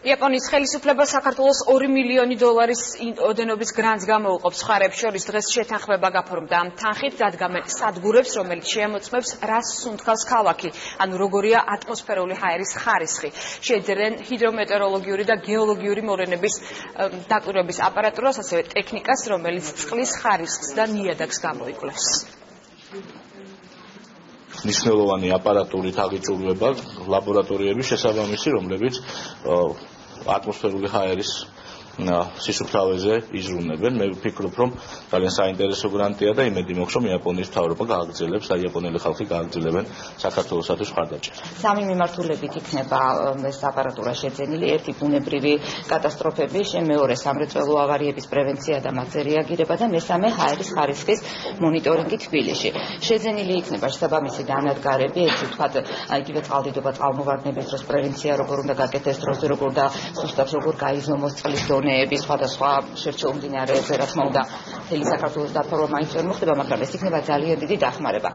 იაპონიის ხელისუფლება საქართველოს $2 მილიონი ოდენობის გრანტს გამოუყოფს. მხარეებს შორის დღეს შეთანხმება გაფორმდა. ამ თანხით დადგამენ სადგურებს, რომელიც შეამოწმებს რას სუნთქავს ქალაქი, ანუ როგორია ატმოსფერული ჰაერის ხარისხი. შეძლებენ ჰიდრომეტეოროლოგიური და გეოლოგიური მორენების დაკვირვების აპარატურას, ასევე ტექნიკას, რომელიც წყლის ხარისხს და ნიადაგს გამოიკვლევს. Მნიშვნელოვანი აპარატურით აღიჭურვება ლაბორატორიების შესაბამისი, რომლებიც ატმოსფერული ჰაერის სისუფთავეზე იზრუნებენ. მე ვფიქრობ, რომ ძალიან საინტერესო გრანტია და იმედი მაქვს, რომ იაპონიის მთავრობა გააგრძელებს, იაპონელი ხალხი გააგრძელებენ საქართველოსათვის მხარდაჭერას. სამი მიმართულებით იქნება ეს აპარატურა შეძენილი, ერთი ბუნებრივი კატასტროფები, მეორე სამრეწველო ავარიების პრევენცია და მათზე რეაგირება და მესამე ჰაერის ხარისხის მონიტორინგი თბილისში. შეძენილი იქნება შესაბამისი დანადგარები, έτσι ვთქვათ, იგივე წყალდიდობა, წყალმოვარდნების დროს პრევენცია როგორ უნდა გაკეთდეს დროზე, როგორ და ზუსტად როგორ გაიზომოს წყლის დონეები სხვადასხვა შერჩეულ მდინარეებზე, რა თქმა უნდა, მთელი საქართველოს დაფარვა მაინც ვერ მოხდება, მაგრამ ეს იქნება ძალიან დიდი დახმარება.